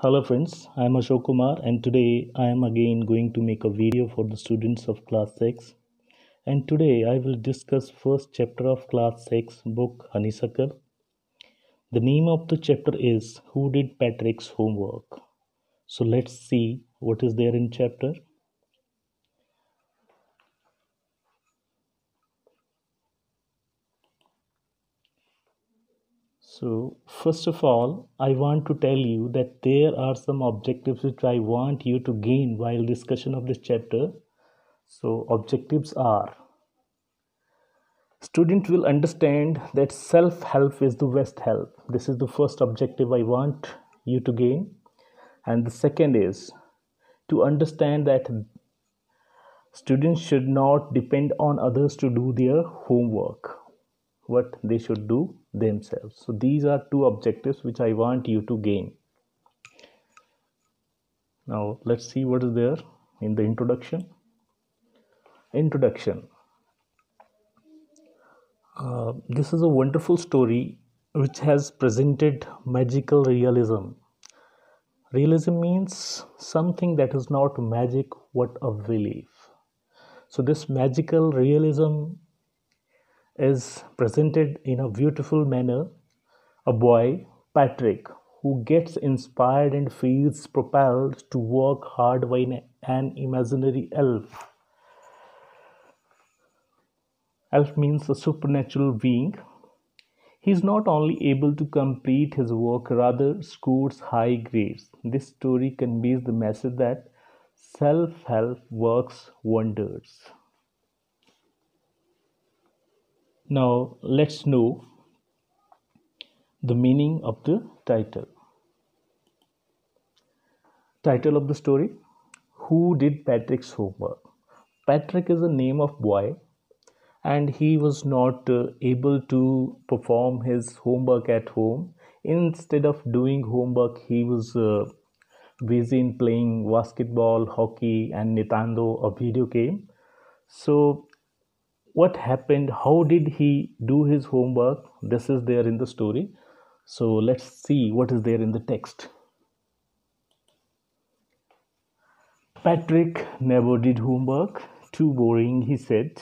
Hello friends, I am Ashok Kumar and today I am again going to make a video for the students of class 6 and today I will discuss first chapter of class 6 book Honeysuckle. The name of the chapter is Who Did Patrick's Homework? So let's see what is there in chapter. So first of all, I want to tell you that there are some objectives which I want you to gain while discussion of this chapter. So objectives are: student will understand that self-help is the best help. This is the first objective I want you to gain. And the second is to understand that students should not depend on others to do their homework. What they should do themselves. So these are two objectives which I want you to gain. Now let's see what is there in the introduction. Introduction. This is a wonderful story which has presented magical realism. Realism means something that is not magic, what a belief. So this magical realism is presented in a beautiful manner. A boy, Patrick, who gets inspired and feels propelled to work hard by an imaginary elf. Elf means a supernatural being. He is not only able to complete his work, rather scores high grades. This story conveys the message that self-help works wonders. Now let's know the meaning of the title. Title of the story: Who Did Patrick's Homework? Patrick is a name of boy and he was not able to perform his homework at home. Instead of doing homework, he was busy in playing basketball, hockey, and Nintendo, a video game. So, what happened? How did he do his homework? This is there in the story. So, let's see what is there in the text. Patrick never did homework. Too boring, he said.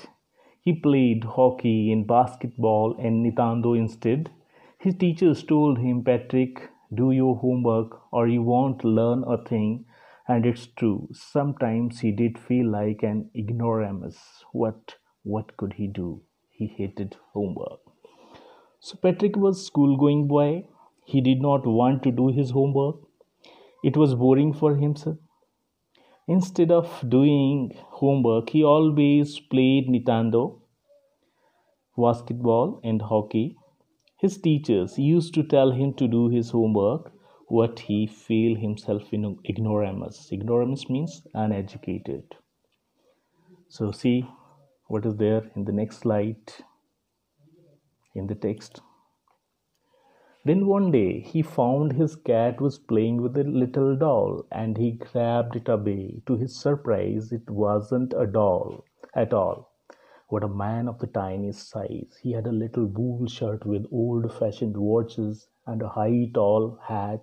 He played hockey and basketball and Nintendo instead. His teachers told him, Patrick, do your homework or you won't learn a thing. And it's true. Sometimes he did feel like an ignoramus. What could he do? He hated homework. So Patrick was a school-going boy. He did not want to do his homework. It was boring for him, sir. Instead of doing homework, he always played Nintendo, basketball, and hockey. His teachers used to tell him to do his homework, what he feel himself in ignoramus. Ignoramus means uneducated. So see what is there in the next slide in the text. Then one day he found his cat was playing with a little doll and he grabbed it away. To his surprise, it wasn't a doll at all. What a man of the tiniest size. He had a little wool shirt with old-fashioned watches and a high tall hat,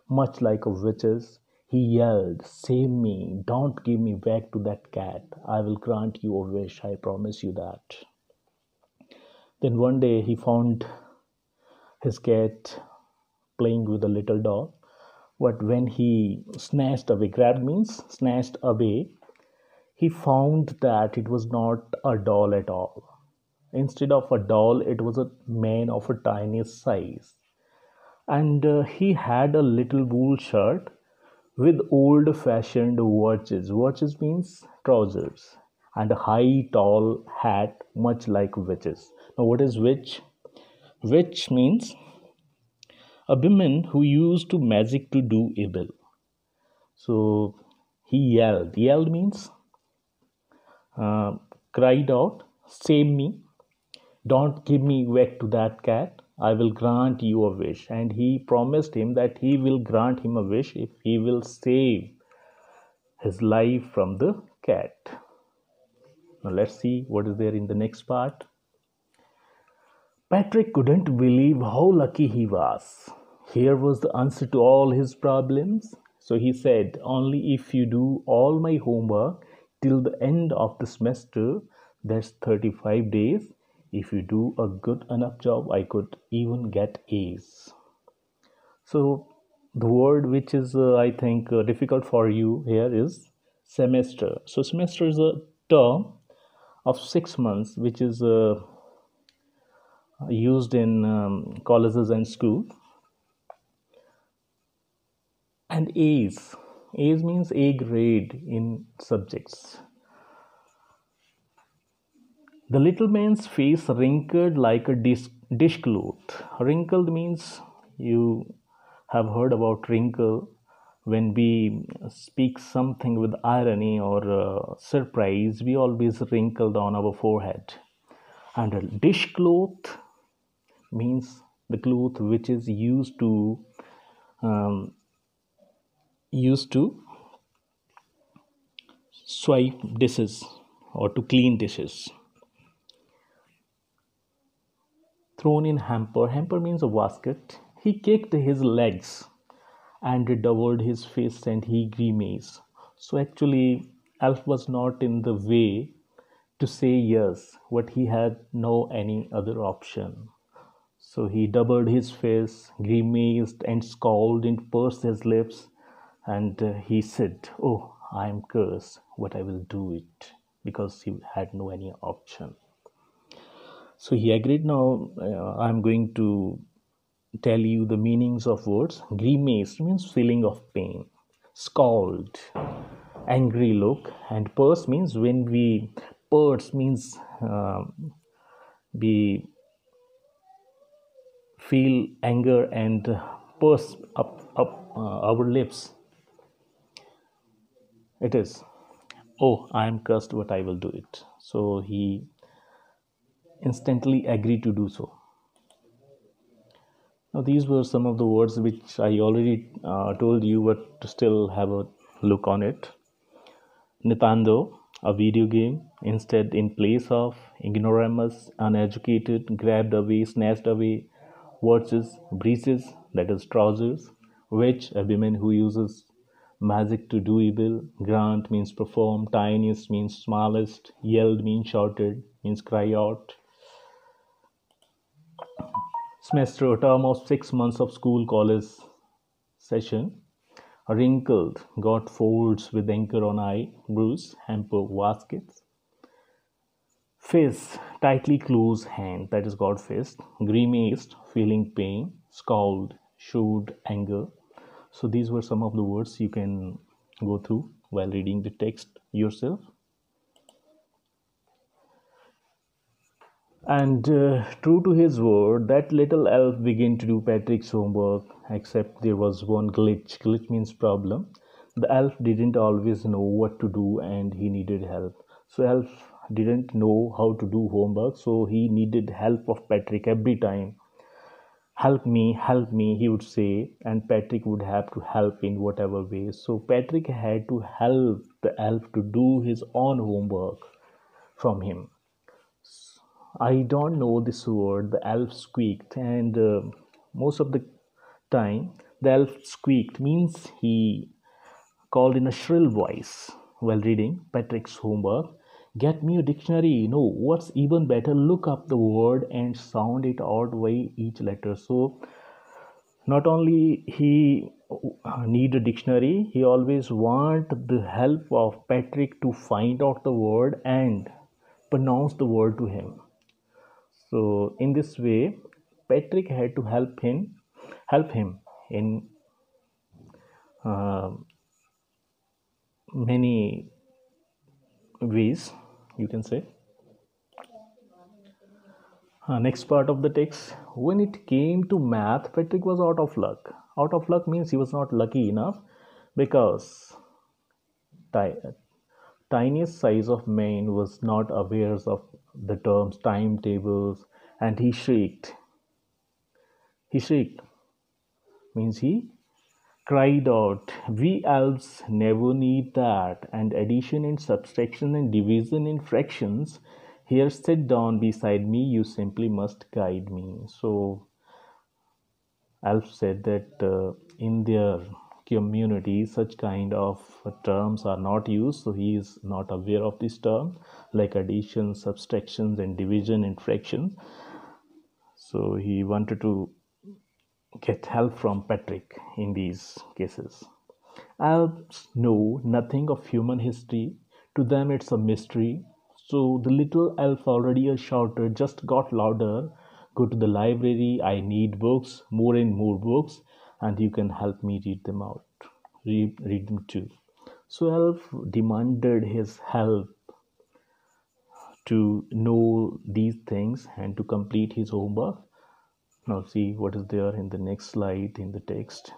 much like a witch's. He yelled, Save me, don't give me back to that cat. I will grant you a wish, I promise you that. Then one day he found his cat playing with a little doll. But when he snatched away, grabbed means snatched away, he found that it was not a doll at all. Instead of a doll, it was a man of a tiniest size. And he had a little wool shirt with old-fashioned watches. Watches means trousers. And a high, tall hat, much like witches. Now, what is witch? Witch means a woman who used to magic to do evil. So he yelled. Yelled means cried out, Save me, don't give me back to that cat. I will grant you a wish. And he promised him that he will grant him a wish if he will save his life from the cat. Now let's see what is there in the next part. Patrick couldn't believe how lucky he was. Here was the answer to all his problems. So he said, only if you do all my homework till the end of the semester, that's 35 days. If you do a good enough job, I could even get A's. So the word which is, I think, difficult for you here is semester. So semester is a term of 6 months which is used in colleges and school. And A's means A grade in subjects. The little man's face wrinkled like a dishcloth. Wrinkled means, you have heard about wrinkle when we speak something with irony or surprise, we always wrinkle down our forehead. And a dishcloth means the cloth which is um, used to swipe dishes or to clean dishes. Thrown in hamper. Hamper means a basket. He kicked his legs and redoubled his face and he grimaced. So actually, Alf was not in the way to say yes, but he had no any other option. So he doubled his face, grimaced and scowled and pursed his lips, and he said, "Oh, I am cursed, but I will do it," because he had no any option. So he agreed. Now I'm going to tell you the meanings of words. Grimace means feeling of pain. Scowled, angry look. And purse means when we purse means we feel anger and purse up our lips. It is, oh, I am cursed, but I will do it. So he instantly agreed to do so. Now, these were some of the words which I already told you, but to still have a look on it. Nintendo, a video game, instead, in place of ignoramus, uneducated, grabbed away, snatched away, watches, breeches, that is trousers, witch, a woman who uses magic to do evil, grant means perform, tiniest means smallest, yelled means shouted, means cry out. Semester, a term of 6 months of school college session. Wrinkled, got folds with anchor on eye, bruise, hamper, baskets. Fist, tightly closed hand, that is got fist. Grimaced, feeling pain. Scowled, showed anger. So these were some of the words you can go through while reading the text yourself. And true to his word, that little elf began to do Patrick's homework, except there was one glitch. Glitch means problem. The elf didn't always know what to do and he needed help. So elf didn't know how to do homework, so he needed help of Patrick every time. Help me, he would say, and Patrick would have to help in whatever way. So Patrick had to help the elf to do his own homework from him. I don't know this word. The elf squeaked, and most of the time, the elf squeaked means he called in a shrill voice while reading Patrick's homework. Get me a dictionary. No, what's even better? Look up the word and sound it out by each letter. So, not only he need a dictionary, he always want the help of Patrick to find out the word and pronounce the word to him. So in this way, Patrick had to help him in uh, many ways, you can say. Next part of the text. When it came to math, Patrick was out of luck. Out of luck means he was not lucky enough, because tiniest size of man was not aware of the terms timetables, and he shrieked. He shrieked means he cried out, "We elves never need that, and addition and subtraction and division in fractions. Here, sit down beside me, you simply must guide me." So Alf said that in their community such kind of terms are not used, so he is not aware of this term like addition, subtractions, and division and fraction. So he wanted to get help from Patrick in these cases. Elves know nothing of human history. To them, it's a mystery. So the little elf already shouted, just got louder. Go to the library. I need books, more and more books, and you can help me read them out. Read them too. So Elf demanded his help to know these things and to complete his homework. Now see what is there in the next slide in the text.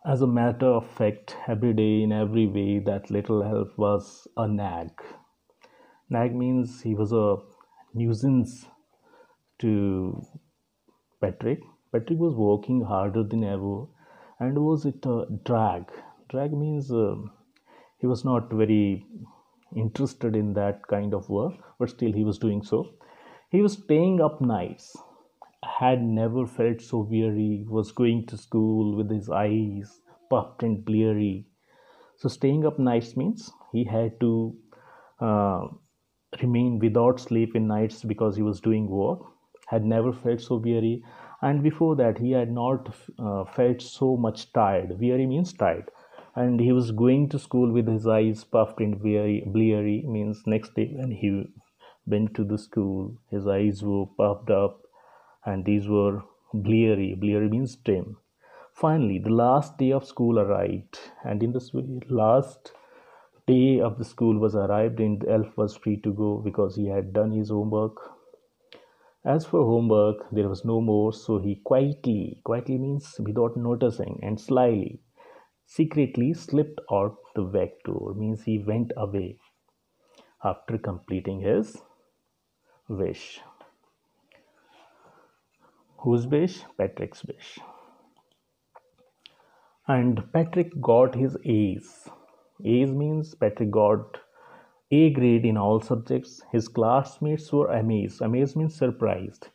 As a matter of fact, every day in every way, that little elf was a nag. Nag means he was a nuisance to Patrick. Patrick was working harder than ever, and was it a drag? Drag means he was not very interested in that kind of work, but still he was doing so. He was staying up nights, had never felt so weary, was going to school with his eyes puffed and bleary. So, staying up nights means he had to uh, remain without sleep in nights because he was doing work, had never felt so weary, and before that, he had not felt so much tired. Weary means tired. And he was going to school with his eyes puffed and bleary means next day when he went to the school, his eyes were puffed up and these were bleary. Bleary means dim. Finally, the last day of school arrived, and in this last day of the school was arrived, and the elf was free to go because he had done his homework. As for homework, there was no more, so he quietly means without noticing, and slyly, secretly slipped out the back door, means he went away after completing his wish. Whose wish? Patrick's wish. And Patrick got his A's. A's means Patrick got A grade in all subjects. His classmates were amazed. Amazed means surprised.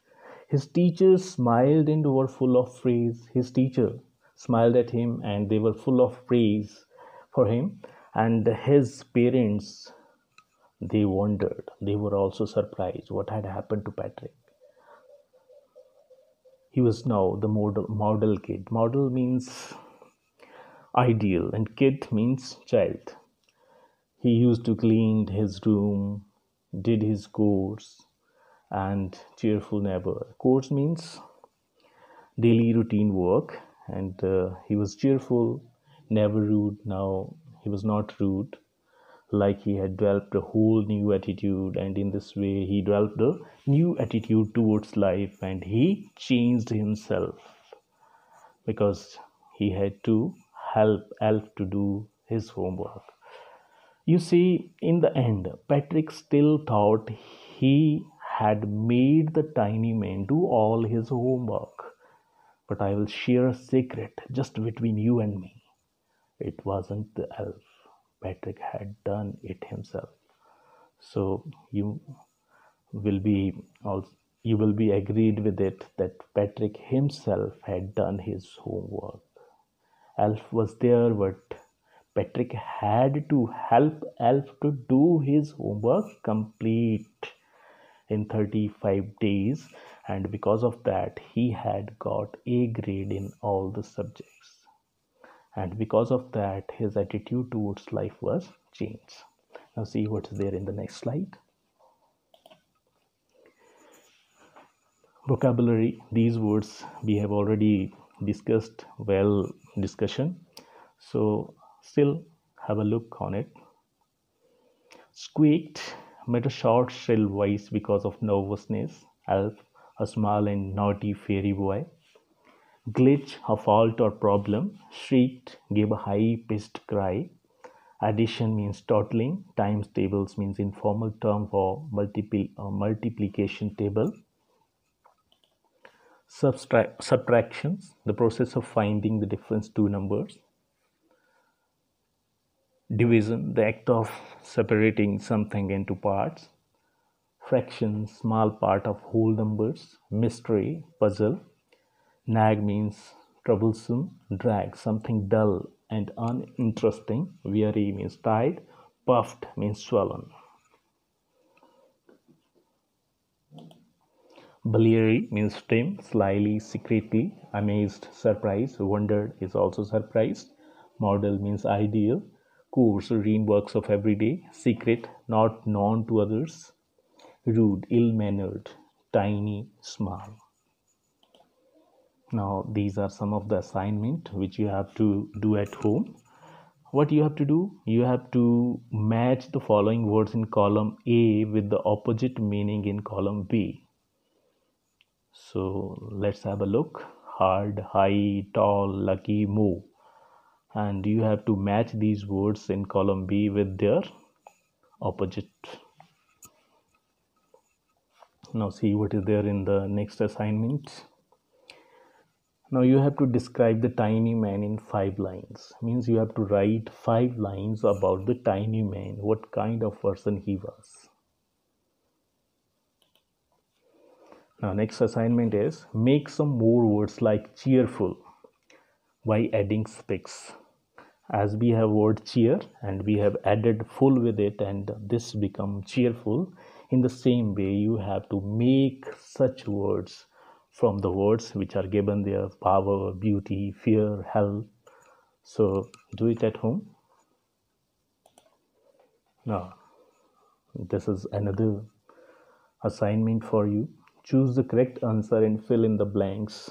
His teachers smiled and were full of praise. His teacher smiled at him and they were full of praise for him. And his parents, they wondered. They were also surprised what had happened to Patrick. He was now the model kid. Model means ideal and kid means child. He used to clean his room, did his chores, and cheerful neighbor. Chores means daily routine work, and he was cheerful, never rude. Now he was not rude, like he had developed a whole new attitude, and in this way he developed a new attitude towards life, and he changed himself because he had to help Elf to do his homework. You see, in the end, Patrick still thought he had made the tiny man do all his homework. But I will share a secret just between you and me. It wasn't the elf. Patrick had done it himself. So will be also you will be agreed with it that Patrick himself had done his homework. Elf was there, but Patrick had to help Elf to do his homework complete in 35 days, and because of that, he had got A grade in all the subjects. And because of that, his attitude towards life was changed. Now, see what's there in the next slide. Vocabulary, these words we have already discussed, well discussion, so still have a look on it. Squeaked made a short shrill voice because of nervousness. Elf, a small and naughty fairy boy. Glitch, a fault or problem. Shrieked, gave a high-pitched cry. Addition means totaling. Times tables means informal term for multiplication table. Subtractions, the process of finding the difference two numbers. Division, the act of separating something into parts. Fraction, small part of whole numbers. Mystery, puzzle. Nag means troublesome. Drag, something dull and uninteresting. Weary means tired. Puffed means swollen. Bleary means tame, slyly, secretly. Amazed, surprised. Wondered is also surprised. Model means ideal. Coarse, routine works of every day. Secret, not known to others. Rude, ill-mannered. Tiny, small. Now these are some of the assignment which you have to do at home. What you have to do, you have to match the following words in column A with the opposite meaning in column B. So let's have a look. Hard, high, tall, lucky, move. And you have to match these words in column B with their opposite. Now see what is there in the next assignment. Now you have to describe the tiny man in 5 lines. Means you have to write 5 lines about the tiny man, what kind of person he was. Now next assignment is make some more words like cheerful by adding specs. As we have word cheer and we have added full with it and this become cheerful, in the same way you have to make such words from the words which are given there: power, beauty, fear, help. So do it at home. Now this is another assignment for you. Choose the correct answer and fill in the blanks.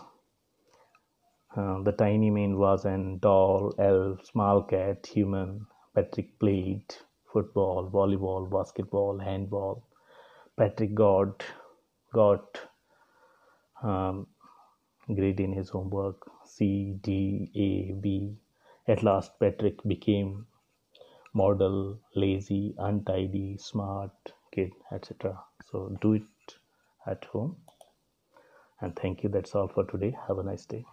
The tiny man was an doll, elf, small cat, human. Patrick played football, volleyball, basketball, handball. Patrick got grade in his homework C, D, A, B. At last, Patrick became model, lazy, untidy, smart kid, etc. So do it at home. And thank you. That's all for today. Have a nice day.